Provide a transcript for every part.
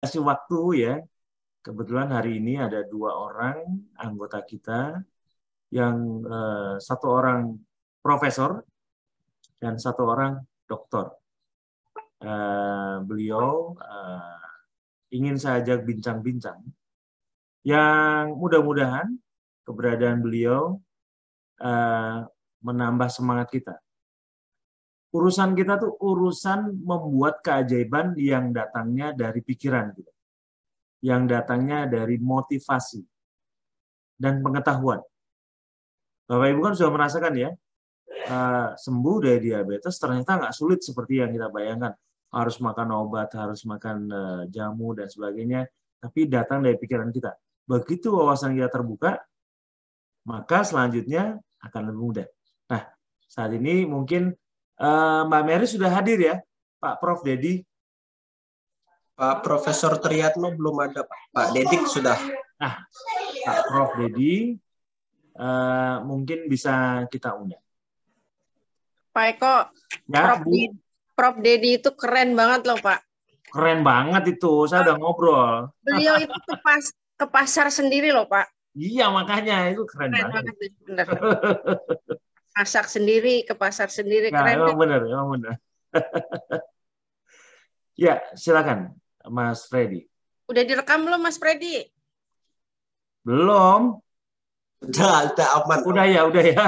Kasih waktu ya. Kebetulan hari ini ada 2 orang anggota kita yang satu orang profesor dan satu orang doktor. Beliau ingin saya ajak bincang-bincang yang mudah-mudahan keberadaan beliau menambah semangat kita. Urusan kita tuh urusan membuat keajaiban yang datangnya dari pikiran kita, yang datangnya dari motivasi dan pengetahuan. Bapak Ibu kan sudah merasakan ya, sembuh dari diabetes ternyata nggak sulit seperti yang kita bayangkan. Harus makan obat, harus makan jamu dan sebagainya, tapi datang dari pikiran kita. Begitu wawasan kita terbuka, maka selanjutnya akan lebih mudah. Nah, saat ini mungkin Mbak Mary sudah hadir ya, Pak Prof. Dedi. Pak Profesor Triatno belum ada, Pak. Pak Dedik sudah. Nah, Pak Prof. Dedi mungkin bisa kita undang. Pak Eko, Ya, Prof. Dedi itu keren banget loh, Pak. Keren banget itu, saya udah ngobrol. Beliau itu ke pasar sendiri loh, Pak. Iya, makanya itu keren banget. Bener. Masak sendiri, ke pasar sendiri, Ya, keren. emang benar, emang benar. Ya, silakan, Mas Freddy. Udah direkam belum, Mas Freddy? Belum. Udah aman. Udah ya.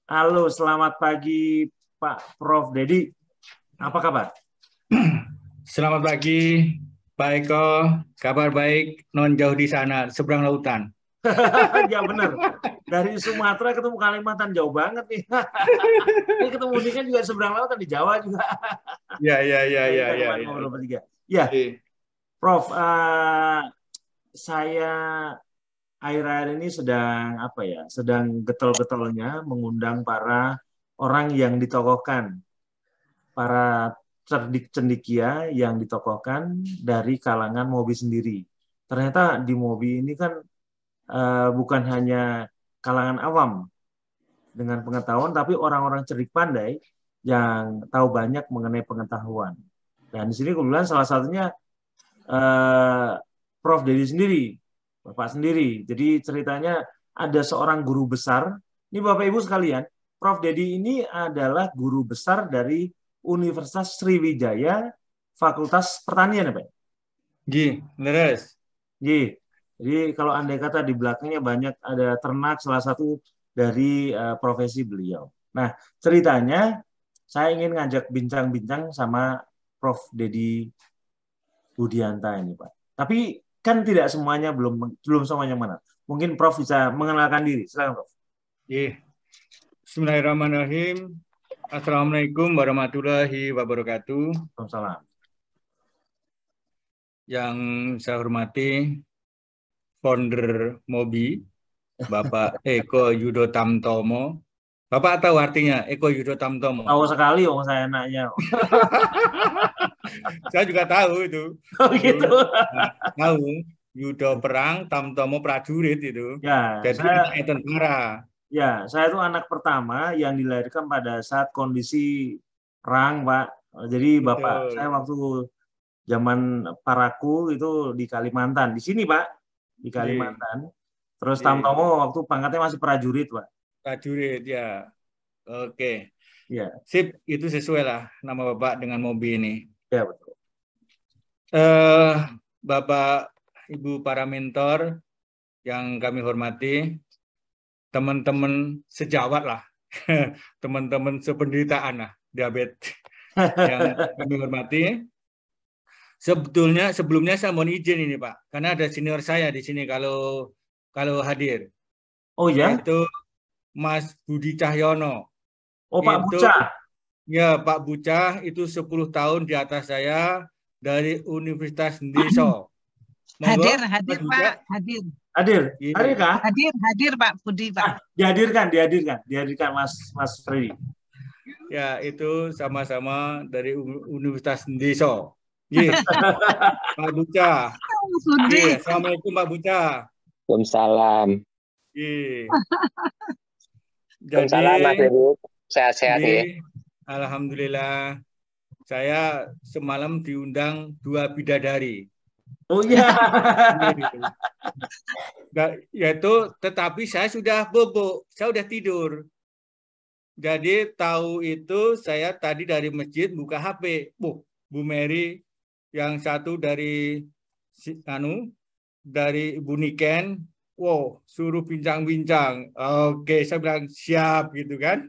Halo, selamat pagi Pak Prof. Dedi. Apa kabar? Selamat pagi, Pak Eko. Kabar baik, non jauh di sana, seberang lautan. Ya benar. Dari Sumatera ketemu Kalimantan jauh banget nih. Ini ketemu ini kan juga seberang lautan di Jawa juga. Ya. Ya, Prof. Saya akhir-akhir ini sedang getol-getolnya mengundang para orang yang ditokohkan, para cerdik cendikia yang ditokohkan dari kalangan Mobi sendiri. Ternyata di Mobi ini kan bukan hanya kalangan awam dengan pengetahuan, tapi orang-orang cerdik pandai yang tahu banyak mengenai pengetahuan. Dan di sini kebetulan salah satunya Prof. Dedi sendiri, Bapak sendiri. Jadi ceritanya ada seorang guru besar. Ini Bapak Ibu sekalian, Prof. Dedi ini adalah guru besar dari Universitas Sriwijaya, Fakultas Pertanian, ya Pak? Ji, leres. Ji. Jadi kalau andai kata di belakangnya banyak ada ternak, salah satu dari profesi beliau. Nah, ceritanya saya ingin ngajak bincang-bincang sama Prof. Dedi Budianta ini, Pak. Tapi kan tidak semuanya belum semuanya mana. Mungkin Prof bisa mengenalkan diri. Silakan, Prof. Bismillahirrahmanirrahim. Assalamualaikum warahmatullahi wabarakatuh. Waalaikumsalam. Yang saya hormati founder Mobi, Bapak Eko Yudo Tamtomo. Bapak tahu artinya Eko Yudo Tamtomo? Tahu sekali, saya nanya. Saya juga tahu itu. Oh gitu. Tahu. Yudo perang, Tamtomo prajurit itu. Ya, jadi tentara. Ya, saya itu anak pertama yang dilahirkan pada saat kondisi perang, Pak. Jadi betul. Bapak saya waktu zaman Paraku itu di Kalimantan, di sini Pak, di Kalimantan. Terus Tamtomo waktu pangkatnya masih prajurit, Pak. Prajurit, ya. Oke. Ya. Sip, itu sesuai lah nama Bapak dengan Mobi ini. Ya, betul. Bapak, Ibu para mentor yang kami hormati, teman-teman sejawat lah, teman-teman sependeritaan lah, diabetes yang kami hormati. Sebelumnya saya mohon izin ini Pak, karena ada senior saya di sini kalau hadir. Oh ya? Itu Mas Budi Cahyono. Oh Pak Bucah. Ya Pak Bucah itu 10 tahun di atas saya dari Universitas Ndeso. Hadir Pak, hadir. Hadir kah? Hadir Pak Budi Pak. Dihadirkan Mas Freddy. Ya, itu sama-sama dari Universitas Ndeso. Iya. Pak Bucah. Iya, Assalamualaikum Pak Bucah. Waalaikumsalam. Iya. Waalaikumsalam Mas Dewi. Sehat-sehat ya. Alhamdulillah, saya semalam diundang 2 bidadari. Oh iya. Yaitu, tetapi saya sudah bobo, saya sudah tidur. Jadi tahu itu saya tadi dari masjid buka HP. Bu Mary, yang satu dari dari Ibu Niken, wow, suruh bincang-bincang. Oke, saya bilang siap gitu kan.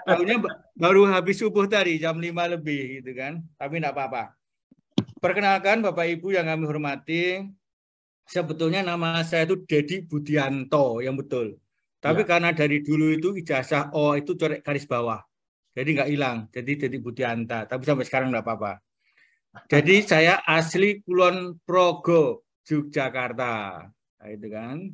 Tahunya baru habis subuh tadi jam 5 lebih gitu kan. Tapi enggak apa-apa. Perkenalkan Bapak Ibu yang kami hormati, sebetulnya nama saya itu Dedi Budianto yang betul. Tapi karena dari dulu itu ijazah O itu coret garis bawah. Jadi nggak hilang. Jadi Dedi Budianta. Tapi sampai sekarang nggak apa-apa. Jadi saya asli Kulon Progo, Yogyakarta. Nah, itu kan.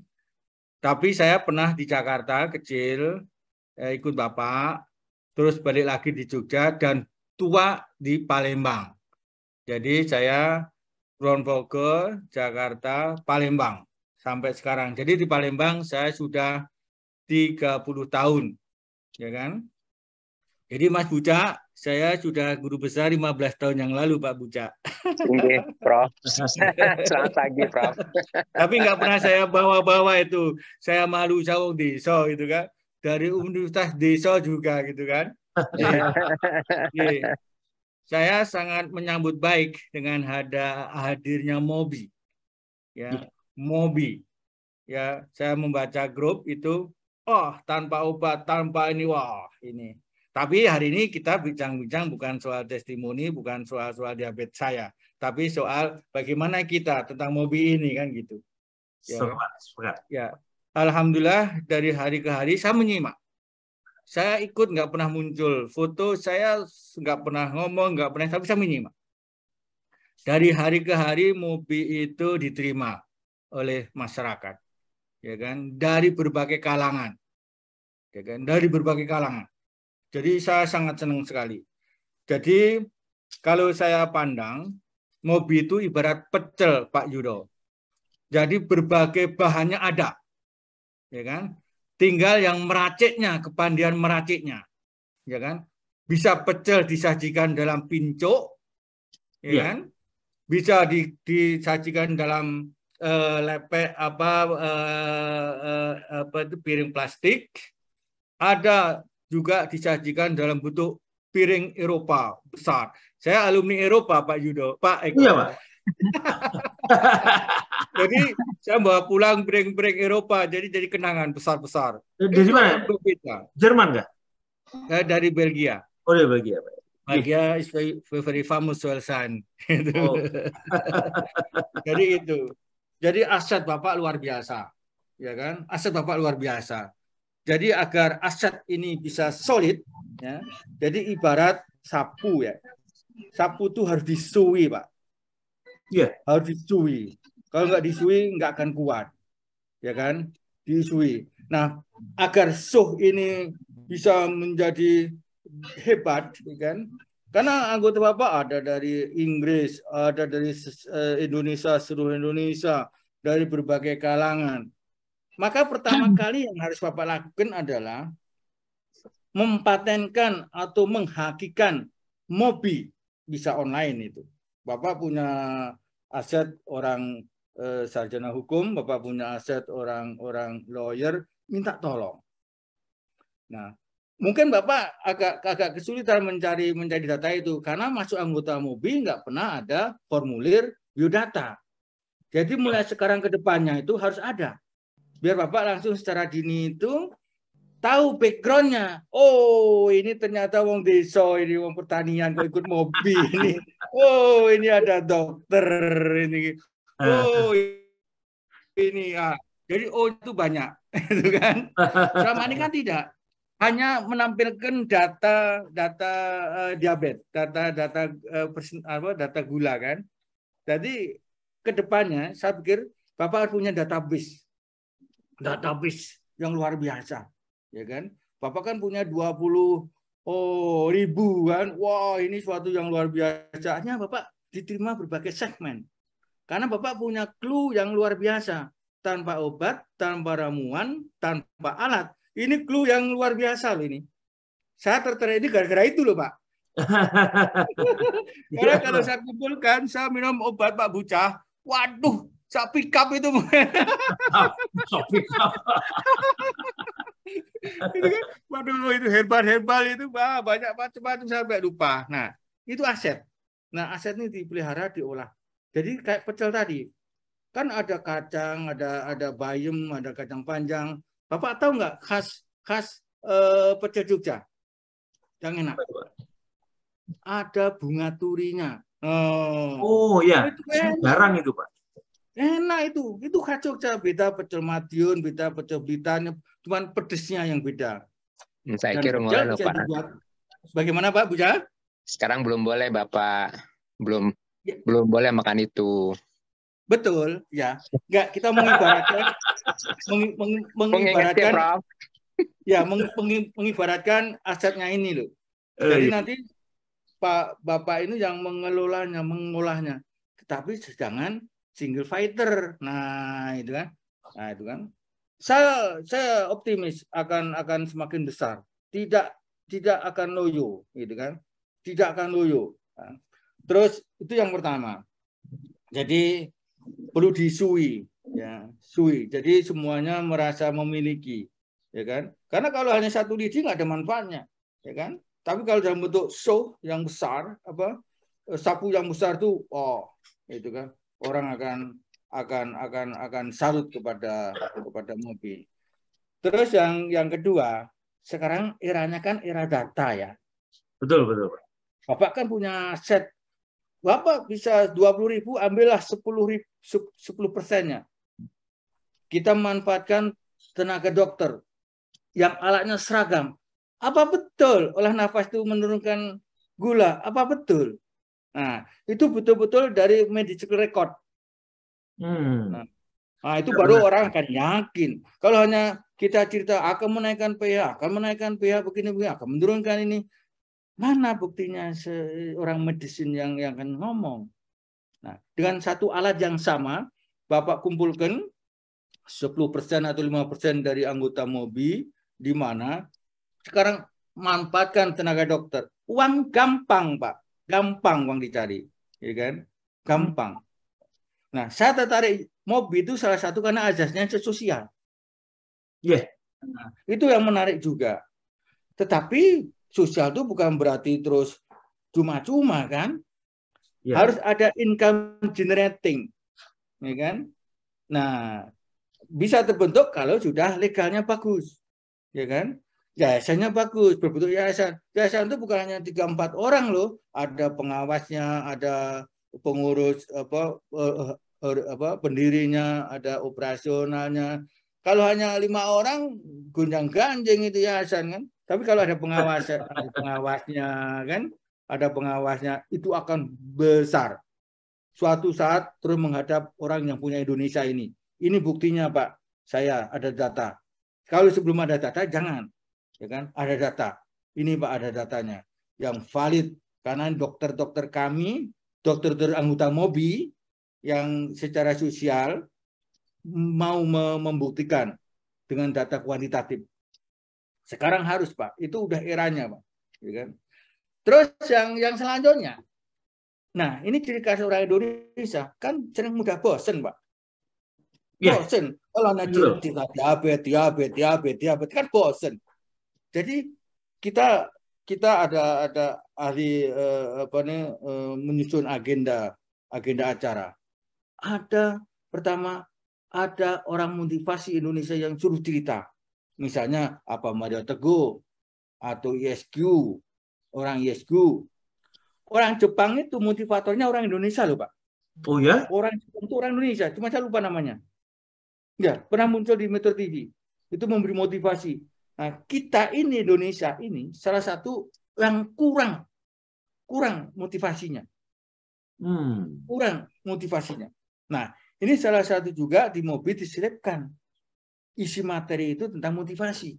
Tapi saya pernah di Jakarta kecil, ikut Bapak. Terus balik lagi di Jogja dan tua di Palembang. Jadi saya Kulon Progo, Jakarta, Palembang. Sampai sekarang. Jadi di Palembang saya sudah 30 tahun, ya kan? Jadi Mas Buca, saya sudah guru besar 15 tahun yang lalu, Pak Buca. Oke, Prof. Selamat pagi, Prof. Tapi nggak pernah saya bawa-bawa itu. Saya malu sawung desa gitu kan. Dari Universitas Desa juga gitu kan. Jadi, saya sangat menyambut baik dengan hadirnya Mobi. Ya, Mobi. Ya, saya membaca grup itu. Oh, tanpa obat, tanpa ini, wah ini. Tapi hari ini kita bincang-bincang bukan soal testimoni, bukan soal diabetes saya, tapi soal bagaimana kita tentang Mobi ini kan gitu. Ya. Ya. Alhamdulillah dari hari ke hari saya menyimak. Saya ikut nggak pernah muncul foto, saya nggak pernah ngomong, nggak pernah, tapi saya menyimak. Dari hari ke hari Mobi itu diterima oleh masyarakat, ya kan, dari berbagai kalangan. Ya kan? Dari berbagai kalangan. Jadi saya sangat senang sekali. Jadi kalau saya pandang, Mobi itu ibarat pecel, Pak Yudo. Jadi berbagai bahannya ada, ya kan? Tinggal yang meraciknya, kepandaian meraciknya, ya kan? Bisa pecel disajikan dalam pincuk, ya kan? Bisa disajikan dalam lepek itu piring plastik. Ada juga disajikan dalam bentuk piring Eropa besar. Saya alumni Eropa, Pak Yudo, Pak Eko. Iya, Pak. Jadi saya bawa pulang piring-piring Eropa, jadi kenangan besar-besar. Dari mana? Jerman nggak? Dari Belgia. Oh, dari Belgia, Pak. Belgia is very famous Welsan. Oh. Jadi itu. Jadi aset Bapak luar biasa, ya kan? Aset Bapak luar biasa. Jadi agar aset ini bisa solid, ya. Jadi ibarat sapu ya. Sapu itu harus disui, Pak. Iya. Harus disui. Kalau nggak disui nggak akan kuat, ya kan? Disui. Nah, agar suh ini bisa menjadi hebat, ya kan? Karena anggota Bapak ada dari Inggris, ada dari Indonesia, seluruh Indonesia, dari berbagai kalangan. Maka pertama kali yang harus Bapak lakukan adalah mempatenkan atau menghakikan Mobi bisa online itu. Bapak punya aset orang sarjana hukum, Bapak punya aset orang lawyer, minta tolong. Nah, mungkin Bapak agak kesulitan mencari data itu karena masuk anggota Mobi nggak pernah ada formulir biodata. Jadi mulai sekarang ke depannya itu harus ada. Biar Bapak langsung secara dini itu tahu backgroundnya. Oh, ini ternyata wong desa, ini wong pertanian kok ikut Mobi ini. Oh, ini ada dokter ini. Oh, ini ya. Jadi oh itu banyak, itu kan. Selama ini kan tidak. Hanya menampilkan data diabetes, data gula kan. Jadi kedepannya saya pikir Bapak harus punya database yang luar biasa, ya kan? Bapak kan punya 20 ribu kan, wah ini suatu yang luar biasa. Hanya Bapak diterima berbagai segmen, karena Bapak punya clue yang luar biasa, tanpa obat, tanpa ramuan, tanpa alat. Ini clue yang luar biasa loh ini. saya tertarik ini gara-gara itu loh Pak. Karena kalau saya kumpulkan, saya minum obat Pak Bucah, waduh, saya pick up itu. Itu kan, waduh itu herbal itu banyak macam-macam sampai lupa. Nah, itu aset. Nah, aset ini dipelihara, diolah. Jadi kayak pecel tadi. Kan ada kacang, ada bayam, ada kacang panjang. Bapak tahu nggak khas pecel Jogja? Yang enak. Ada bunga turinya. Oh ya, itu enak. jarang itu Pak. Enak itu khas Jogja. Beda pecel Madiun, beda pecel Blitar, cuman pedesnya yang beda. Saya Dan kira pecel mulai bisa Pak. dibuat. Bagaimana Pak Buja? Sekarang belum boleh Bapak, belum boleh makan itu. Betul, ya. Enggak, kita mengibaratkan Mengingatkan, Prof. Ya, mengibaratkan asetnya ini loh. Jadi nanti Bapak ini yang mengolahnya. Tetapi jangan single fighter. Nah, itu kan. Saya optimis akan semakin besar. Tidak akan loyo, gitu kan. Tidak akan loyo. Nah, terus itu yang pertama. Jadi perlu disui, ya, sui. Jadi semuanya merasa memiliki, ya kan? Karena kalau hanya satu lidi nggak ada manfaatnya, ya kan? Tapi kalau dalam bentuk show yang besar, sapu yang besar tuh, itu kan orang akan salut kepada mobil. Terus yang kedua, sekarang eranya kan era data ya. Betul. Bapak kan punya set. Bapak bisa 20.000, ambillah 10%-nya. Kita manfaatkan tenaga dokter yang alatnya seragam. Apa betul olah nafas itu menurunkan gula? Apa betul? Nah, itu betul-betul dari medical record. Nah, itu baru orang akan yakin. Kalau hanya kita cerita akan menaikkan pH, begini, akan menurunkan ini. Mana buktinya seorang medisin yang akan ngomong? Nah, dengan satu alat yang sama, Bapak kumpulkan 10% atau 5% dari anggota MOBI, di mana sekarang manfaatkan tenaga dokter. Uang gampang, Pak. Gampang uang dicari. Ya kan? Gampang. Nah, saya tertarik MOBI itu salah satu karena azasnya sosial. Yeah. Nah, itu yang menarik juga. Tetapi sosial itu bukan berarti terus cuma-cuma kan, harus ada income generating, ya kan. Nah, bisa terbentuk kalau sudah legalnya bagus, ya kan. Yayasannya bagus, berbentuk yayasan. Yayasan itu bukan hanya 3-4 orang loh, ada pengawasnya, ada pengurus pendirinya, ada operasionalnya. Kalau hanya 5 orang, gonjang-ganjing itu yayasan kan. Tapi kalau ada pengawasnya kan, ada pengawasnya, itu akan besar. Suatu saat terus menghadap orang yang punya Indonesia ini. Ini buktinya Pak, saya ada data. Kalau sebelum ada data, jangan. Ya kan? Ada data. Ini Pak ada datanya. Yang valid. Karena dokter-dokter kami, dokter-dokter anggota MOBI, yang secara sosial, mau membuktikan dengan data kuantitatif. Sekarang harus Pak, itu udah eranya Pak, ya kan? Terus yang selanjutnya, nah ini ciri khas orang Indonesia kan sering mudah bosen Pak, bosen. Kalau cerita diabetes kan bosen. Jadi kita ada ahli menyusun agenda acara. Ada pertama ada orang motivasi Indonesia yang suruh cerita. Misalnya apa Mario Teguh atau ISQ, orang ISQ. Orang Jepang itu motivatornya orang Indonesia loh Pak. Oh ya? Orang Jepang itu orang Indonesia, cuma saya lupa namanya. Ya, pernah muncul di Metro TV. Itu memberi motivasi. Nah, kita ini Indonesia ini salah satu yang kurang motivasinya. Kurang motivasinya. Nah, ini salah satu juga di MOBI diselipkan. Isi materi itu tentang motivasi,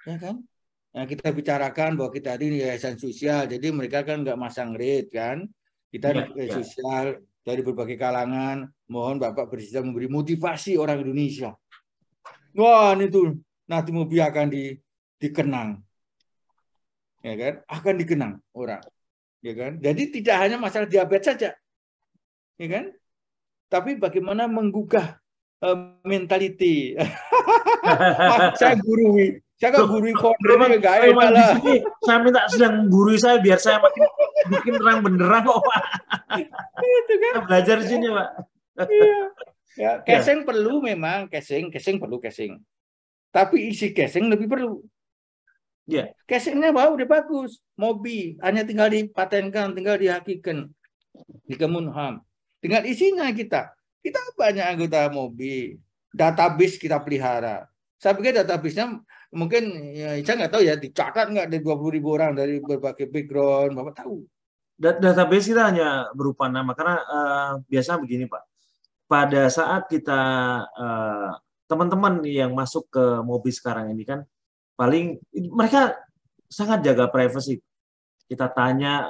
ya kan? Nah, kita bicarakan bahwa kita ini yayasan sosial, jadi mereka kan nggak masang rate kan? Kita sosial dari berbagai kalangan. Mohon Bapak bersedia memberi motivasi orang Indonesia. Wah, itu nanti MOBI akan dikenang. ya kan, akan dikenang orang, ya kan. Jadi tidak hanya masalah diabetes saja, ya kan, tapi bagaimana menggugah mentality. Saya gurui, saya kan gurui founder ini nggak enak Memang di lah. sini saya minta sedang menggurui saya biar saya makin bikin terang benderang kok Pak. Itu kan. Kita belajar di sini Pak. Iya. Ya, casing perlu memang, casing perlu casing. Tapi isi casing lebih perlu. Ya. Casingnya udah bagus, Mobi hanya tinggal dipatenkan, tinggal dihakikan di Kemenham. Tinggal isinya kita banyak anggota Mobi, database kita pelihara. Saya pikir database-nya mungkin ya, saya nggak tahu ya, dicatat nggak dari 20.000 orang dari berbagai background, Bapak tahu. Database kita hanya berupa nama karena biasa begini Pak. Pada saat kita teman-teman yang masuk ke Mobi sekarang ini kan paling mereka sangat jaga privasi. Kita tanya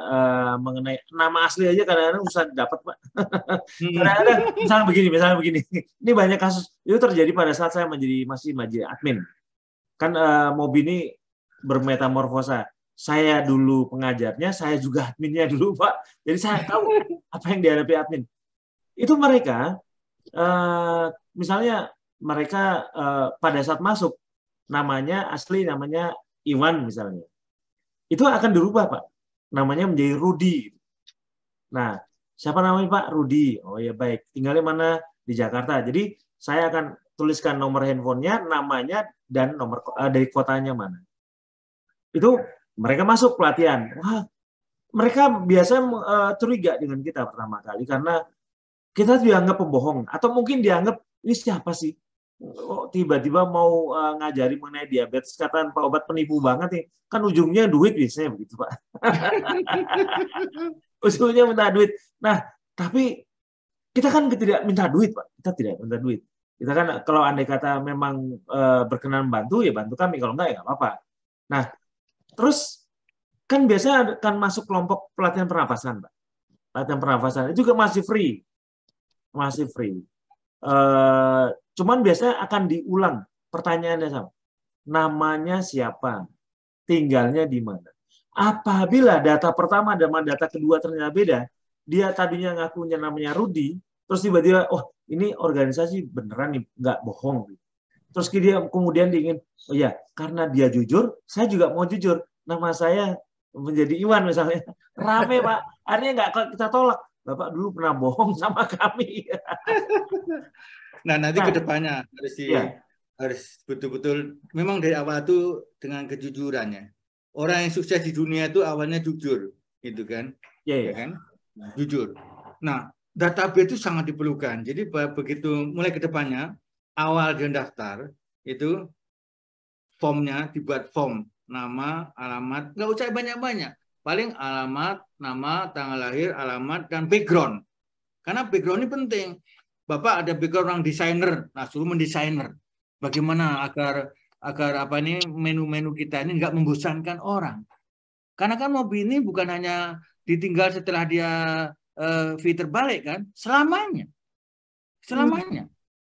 mengenai nama asli aja kadang-kadang usah dapat Pak. Kadang-kadang misalnya begini. Ini banyak kasus itu terjadi pada saat saya masih admin. Kan Mobi ini bermetamorfosa. Saya dulu pengajarnya, saya juga adminnya dulu Pak. Jadi saya tahu apa yang dihadapi admin. Itu mereka misalnya mereka pada saat masuk namanya Iwan misalnya. Itu akan dirubah Pak. Namanya menjadi Rudi. Nah, siapa namanya Pak? Rudi. Oh ya baik. Tinggalnya mana? Di Jakarta. Jadi saya akan tuliskan nomor handphonenya, namanya, dan nomor dari kotanya mana. Itu mereka masuk pelatihan. Wah, mereka biasa curiga dengan kita pertama kali karena kita dianggap pembohong atau mungkin dianggap ini siapa sih? Oh, tiba-tiba mau ngajari mengenai diabetes, kata Pak obat penipu banget nih. Kan ujungnya duit biasanya begitu Pak. Ujungnya minta duit. Nah, tapi kita kan tidak minta duit Pak. Kita tidak minta duit. Kita kan kalau andai kata memang berkenan bantu ya bantu kami, kalau enggak ya nggak apa-apa. Nah, terus kan biasanya akan masuk kelompok pelatihan pernapasan Pak. Pelatihan pernapasan itu juga masih free. Masih free. Cuman biasanya akan diulang pertanyaannya sama. Namanya siapa? Tinggalnya di mana? Apabila data pertama dan data kedua ternyata beda, dia tadinya ngakunya namanya Rudi, terus tiba-tiba, oh ini organisasi beneran nih, nggak bohong. Terus dia kemudian ingin, oh ya karena dia jujur, saya juga mau jujur. Nama saya menjadi Iwan misalnya. Rame Pak, akhirnya nggak kita tolak. Bapak dulu pernah bohong sama kami. Nah, nanti ke depannya harus betul-betul memang dari awal itu dengan kejujurannya. Orang yang sukses di dunia itu awalnya jujur, gitu kan? Ya kan? Jujur. Nah, database itu sangat diperlukan. Jadi begitu mulai ke depannya, awal dia daftar itu formnya dibuat form nama, alamat, nggak usah banyak-banyak. Paling alamat, nama, tanggal lahir, alamat, dan background. Karena background ini penting. Bapak ada background orang desainer, nah suruh mendesainer. Bagaimana agar apa ini menu-menu kita ini nggak membosankan orang. Karena kan mobil ini bukan hanya ditinggal setelah dia filter balik kan, selamanya.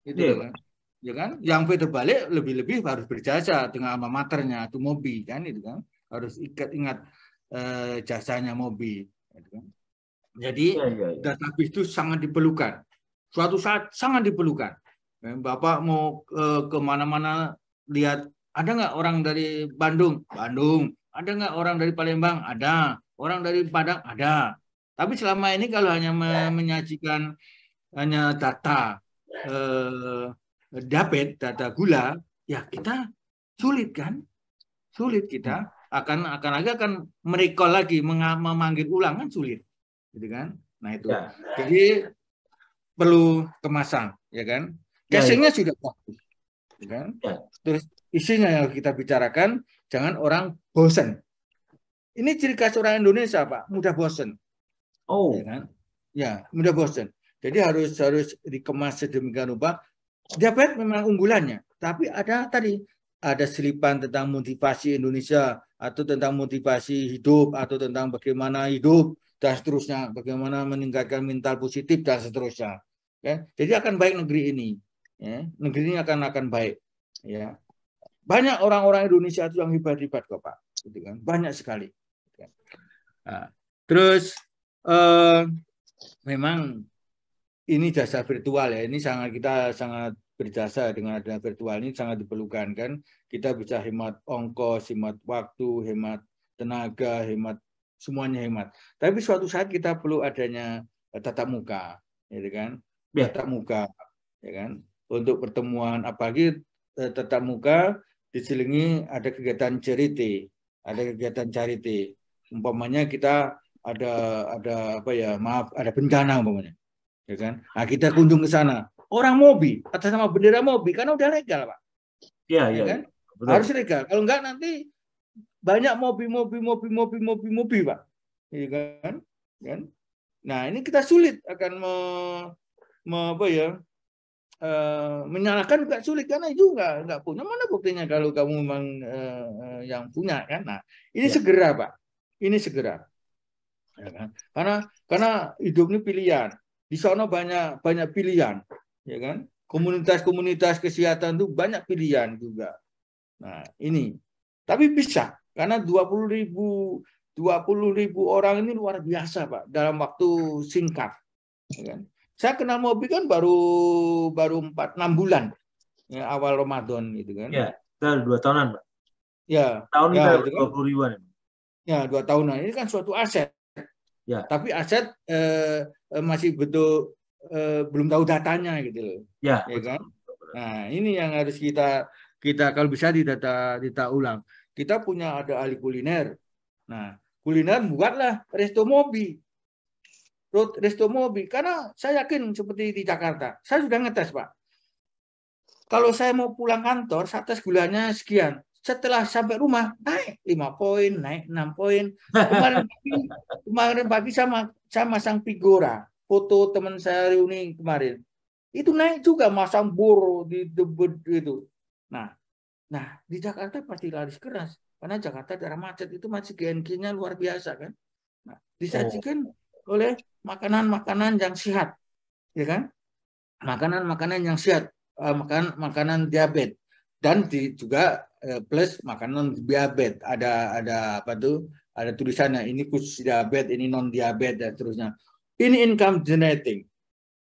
Itu kan. Ya kan? Yang filter balik lebih-lebih harus berjasa dengan alma maternya itu mobil kan, itu kan. Harus ingat jasanya mobil. Gitu kan. Jadi database itu sangat diperlukan. Suatu saat sangat diperlukan. Bapak mau kemana-mana lihat, ada nggak orang dari Bandung? Ada nggak orang dari Palembang? Ada. Orang dari Padang? Ada. Tapi selama ini kalau hanya menyajikan hanya data diabetes, data gula, ya kita sulit kan? Sulit kita akan merecall lagi, memanggil ulang kan sulit, gitu kan? Nah itu. Ya. Jadi perlu kemasan, ya kan? Casingnya sudah bagus, ya kan? Ya. Terus isinya yang kita bicarakan, jangan orang bosan. Ini ciri khas orang Indonesia, Pak, mudah bosan. Oh, ya kan? Ya, mudah bosan. Jadi harus dikemas sedemikian rupa. Diabetes memang unggulannya, tapi ada selipan tentang motivasi Indonesia atau tentang motivasi hidup atau tentang bagaimana hidup dan seterusnya, bagaimana meningkatkan mental positif dan seterusnya. Ya, jadi akan baik negeri ini. Ya, negeri ini akan baik. Ya, banyak orang-orang Indonesia itu yang hebat-hebat kok Pak. Gitu kan? Banyak sekali. Nah, terus memang ini jasa virtual ya. Ini kita sangat berjasa dengan adanya virtual ini sangat diperlukan kan. Kita bisa hemat ongkos, hemat waktu, hemat tenaga, hemat semuanya hemat. Tapi suatu saat kita perlu adanya tatap muka, ya kan? Tatap muka, ya kan? Untuk pertemuan, apalagi tatap muka diselingi ada kegiatan charity, Umpamanya kita ada apa ya? Maaf, ada bencana umpamanya, ya kan? Nah, kita kunjung ke sana. Orang Mobi atas nama bendera Mobi karena udah legal, Pak. Iya, ya kan? Betul. Harus legal. Kalau enggak nanti banyak Mobi, Pak. Ya kan? Nah, ini kita sulit akan menyalahkan juga sulit karena itu enggak punya. Mana buktinya kalau kamu memang yang punya kan? Nah, ini segera, Pak. Ini segera. Ya kan? Karena hidup ini pilihan. Di sana banyak pilihan, ya kan? Komunitas kesehatan itu banyak pilihan juga. Nah, ini. Tapi bisa karena 20.000 orang ini luar biasa, Pak, dalam waktu singkat, ya kan? Saya kenal Mobi kan baru 4-6 bulan. Ya, awal Ramadan gitu kan. Ya, kita 2 tahunan, Pak. Ya. Tahun ya, kita 20 ribuan. Ya, 2 tahunan. Ini kan suatu aset. Ya. Tapi aset masih betul belum tahu datanya gitu loh. Ya kan? Nah, ini yang harus kita kalau bisa didata ulang. Kita punya ada ahli kuliner. Nah, kuliner buatlah resto Mobi. Karena saya yakin seperti di Jakarta. Saya sudah ngetes, Pak. Kalau saya mau pulang kantor, saya tes gulanya sekian. Setelah sampai rumah, naik 5 poin, naik 6 poin. Kemarin pagi sama masang figura. Foto teman saya reuni kemarin. Itu naik juga, masang bor di debet itu. Nah, di Jakarta pasti laris keras. Karena Jakarta daerah macet itu masih GNG-nya luar biasa kan. Nah, disajikan oleh makanan-makanan yang sehat. Ya kan? Makanan-makanan yang sehat. Makanan diabetes. Dan juga plus makanan diabetes. Ada apa tuh? Ada tulisannya ini khusus diabetes, ini non diabetes dan seterusnya. Ini income generating.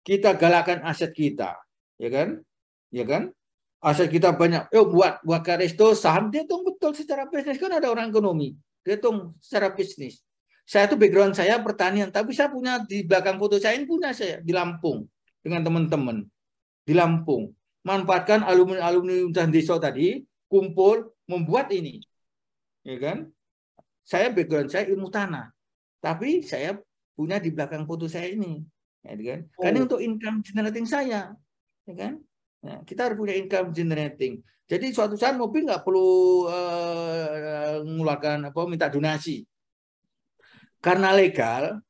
Kita galakkan aset kita, ya kan? Ya kan? Aset kita banyak. Yuk buat resto saham, dia hitung betul secara bisnis, kan ada orang ekonomi. Dia hitung secara bisnis. Saya tuh background saya pertanian, tapi saya punya di belakang foto saya ini punya saya di Lampung dengan teman-teman di Lampung. Manfaatkan alumni Universitas Desa tadi kumpul membuat ini, ya kan? Saya background saya ilmu tanah, tapi saya punya di belakang foto saya ini, ya kan? Karena untuk income generating saya, ya kan? Nah, kita harus punya income generating. Jadi suatu saat Mobi nggak perlu mengeluarkan minta donasi, karena legal,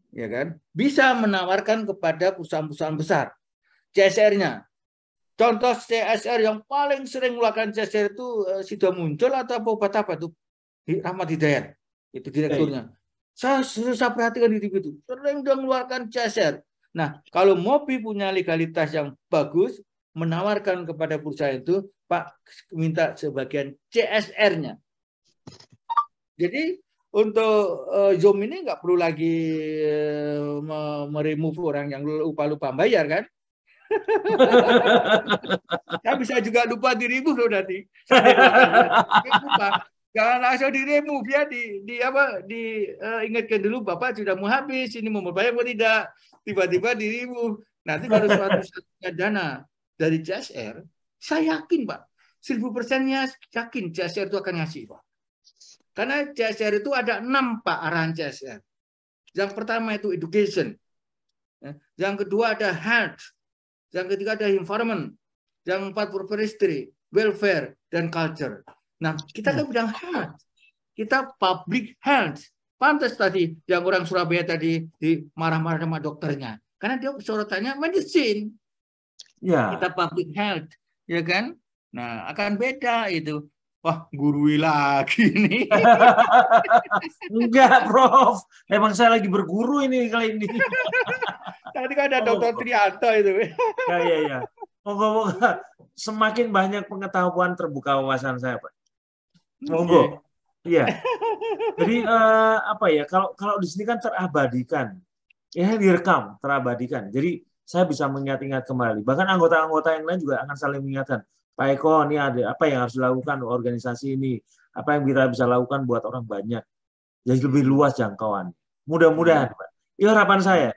ya kan? Bisa menawarkan kepada perusahaan-perusahaan besar CSR-nya. Contoh CSR yang paling sering melakukan CSR itu sudah muncul atau obat apa itu? Rahmat Hidayat, itu direkturnya. Saya perhatikan di TV itu, sering dia mengeluarkan CSR. Nah, kalau Mobi punya legalitas yang bagus, menawarkan kepada perusahaan itu, Pak, minta sebagian CSR-nya. Jadi untuk Zoom ini nggak perlu lagi meremove orang yang lupa bayar kan? Saya bisa juga lupa di-remove loh nanti. Jangan langsung di-remove ya, diingatkan dulu Bapak sudah mau habis, ini mau berbayar atau tidak. Tiba-tiba di-remove. Nanti kalau suatu dana dari CSR, saya yakin Pak, 1000%-nya yakin CSR itu akan ngasih Pak. Karena CSR itu ada 6 Pak arahan CSR. Yang pertama itu education. Yang kedua ada health. Yang ketiga ada environment. Yang 4 forestry, welfare, dan culture. Nah, kita kan bidang health. Kita public health. Pantas tadi yang orang Surabaya tadi marah-marah sama dokternya. Karena dia sorotannya medicine. Ya. Kita public health. Ya kan? Nah, akan beda itu. Wah, gurui lagi nih. Enggak, Prof. Emang saya lagi berguru ini kali ini. Tadi kan ada Dr. Trianto itu. Ya. Moga-moga semakin banyak pengetahuan terbuka wawasan saya, Pak. Monggo. Iya. Jadi apa ya? Kalau di sini kan terabadikan, ya direkam, terabadikan. Jadi saya bisa mengingat-ingat kembali. Bahkan anggota-anggota yang lain juga akan saling mengingatkan. Pak Eko, ini ada apa yang harus dilakukan organisasi ini? Apa yang kita bisa lakukan buat orang banyak? Jadi lebih luas jangkauan. Mudah-mudahan, Pak. Itu harapan saya.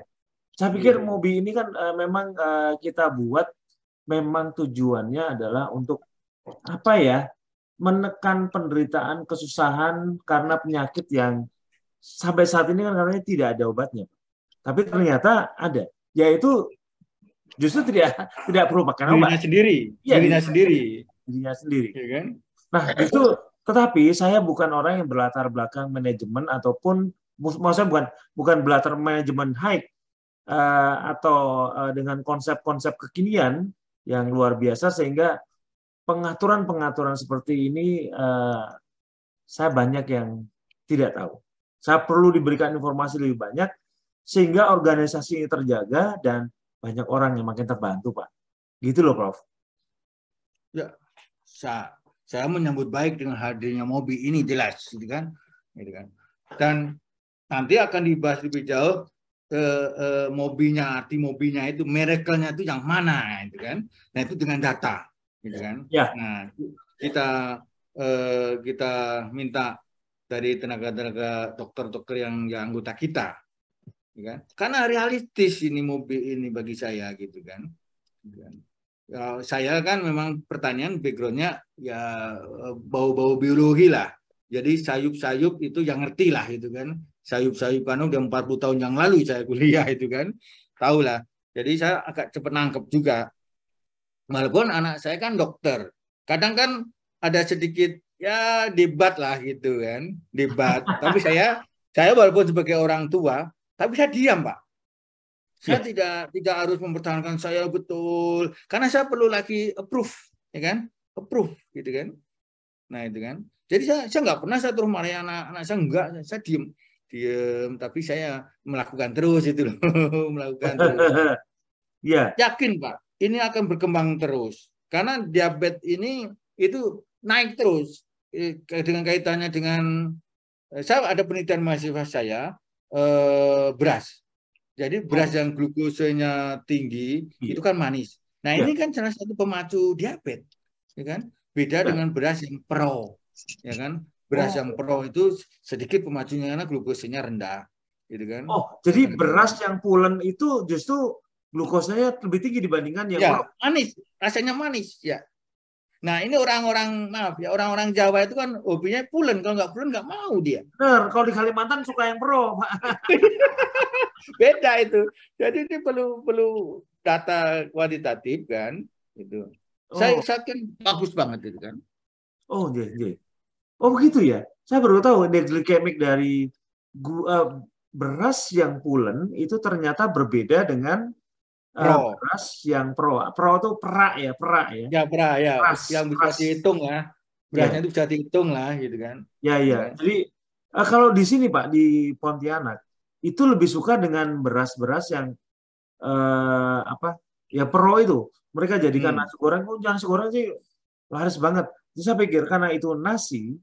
Saya pikir Mobi ini kan memang kita buat memang tujuannya adalah untuk apa ya? Menekan penderitaan, kesusahan karena penyakit yang sampai saat ini kan katanya tidak ada obatnya. Tapi ternyata ada. Yaitu justru tidak perlu pakai obat. Dirinya sendiri, Ya, dirinya sendiri. Dirinya sendiri. Ya kan? Nah, itu tetapi saya bukan orang yang berlatar belakang manajemen ataupun maksudnya bukan berlatar manajemen high atau dengan konsep-konsep kekinian yang luar biasa sehingga pengaturan-pengaturan seperti ini saya banyak yang tidak tahu. Saya perlu diberikan informasi lebih banyak sehingga organisasi ini terjaga dan banyak orang yang makin terbantu, Pak. Gitu loh, Prof. Ya, saya menyambut baik dengan hadirnya Mobi ini jelas, gitu kan? Dan nanti akan dibahas lebih jauh Mobinya, arti Mobinya itu, miracle-nya itu yang mana, gitu kan? Nah itu dengan data, gitu kan? Ya. Nah kita minta dari tenaga-tenaga dokter-dokter yang anggota kita, gitu kan? Karena realistis ini Mobi ini bagi saya, gitu kan? Ya, saya kan memang pertanian background-nya ya bau-bau biologi lah. Jadi sayup-sayup itu yang ngerti lah itu kan. Sayup-sayup kan udah 40 tahun yang lalu saya kuliah itu kan. Tahu lah. Jadi saya agak cepat nangkep juga. Walaupun anak saya kan dokter. Kadang kan ada sedikit ya debat lah gitu kan. Debat. Tapi saya walaupun sebagai orang tua, tapi saya diam, Pak. Saya tidak harus mempertahankan saya betul, karena saya perlu lagi approve, ya kan? Approve, gitu kan? Nah itu kan. Jadi saya nggak pernah saya terus marahin anak saya, enggak, saya diem, tapi saya melakukan terus itu loh, melakukan terus. Iya. Yakin Pak, ini akan berkembang terus, karena diabetes ini itu naik terus dengan kaitannya dengan saya ada penelitian mahasiswa saya beras. Jadi beras yang glukosanya tinggi itu kan manis. Nah ini kan salah satu pemacu diabetes, ya kan? Beda dengan beras yang pro, ya kan? Beras yang pro itu sedikit pemacunya karena glukosanya rendah, gitu kan? Oh, jadi beras yang pulen itu justru glukosanya lebih tinggi dibandingkan yang pro. Manis, rasanya manis, ya. Nah ini orang-orang Jawa itu kan hobinya pulen, kalau nggak pulen nggak mau dia. Benar, kalau di Kalimantan suka yang pro, Pak. Beda itu. Jadi ini perlu data kuantitatif kan, itu. Saya kan bagus banget itu kan. Oh, iya. Oh begitu ya. Saya baru tahu indeks glikemik dari beras yang pulen itu ternyata berbeda dengan beras yang pro. Pro itu perak ya. Ya perak ya. Yang bisa dihitung lah. Berasnya itu bisa dihitung lah, gitu kan. Ya. Jadi kalau di sini Pak di Pontianak itu lebih suka dengan beras-beras yang pro itu. Mereka jadikan nasi goreng. Oh, nasi goreng sih laris banget. Jadi saya pikir karena itu nasi,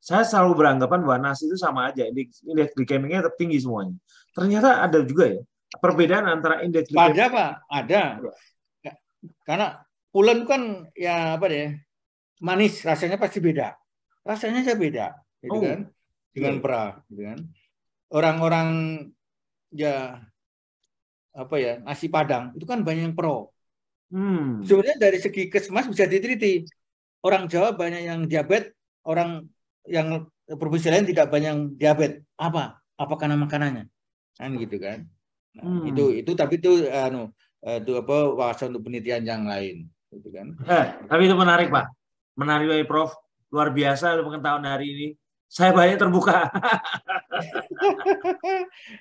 saya selalu beranggapan bahwa nasi itu sama aja. Indeks glikemiknya tetap tinggi semuanya. Ternyata ada juga ya perbedaan antara indeks glikemik. Ada Pak, ada. Karena pulen kan ya manis, rasanya pasti beda. Rasanya saya beda, gitu kan? Dengan pra, gitu kan? Orang-orang nasi Padang itu kan banyak yang pro. Sebenarnya dari segi kesmas bisa diteliti. Orang Jawa banyak yang diabetes, orang yang provinsi lain tidak banyak yang diabetes. Apa karena makanannya? Kan gitu kan. Nah, itu tapi itu wawasan untuk penelitian yang lain, gitu kan. Tapi itu menarik, Pak. Menarik, Prof. Luar biasa pengetahuan hari ini. Saya banyak terbuka.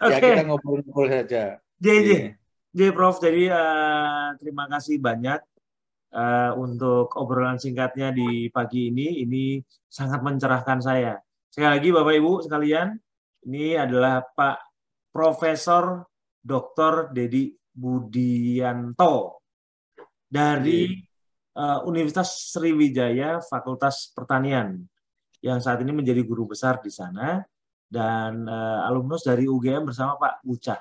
Ya kita ngobrol-ngobrol saja. Prof. Jadi terima kasih banyak untuk obrolan singkatnya di pagi ini. Ini sangat mencerahkan saya. Sekali lagi Bapak Ibu sekalian, ini adalah Pak Profesor Dr. Dedi Budianto dari Universitas Sriwijaya Fakultas Pertanian. yang saat ini menjadi guru besar di sana, dan alumnus dari UGM bersama Pak Ucah.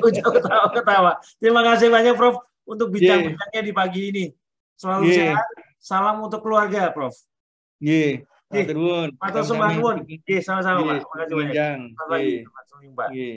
Ucah ketawa-ketawa. Terima kasih banyak Prof untuk bincang-bincangnya di pagi ini. Selalu sehat. Salam untuk keluarga, Prof. Nggih, matur nuwun. Matur sembah nuwun. Nggih, sama-sama Pak. Terima kasih banyak. Selamat Selamat pagi. Selamat sore, Pak.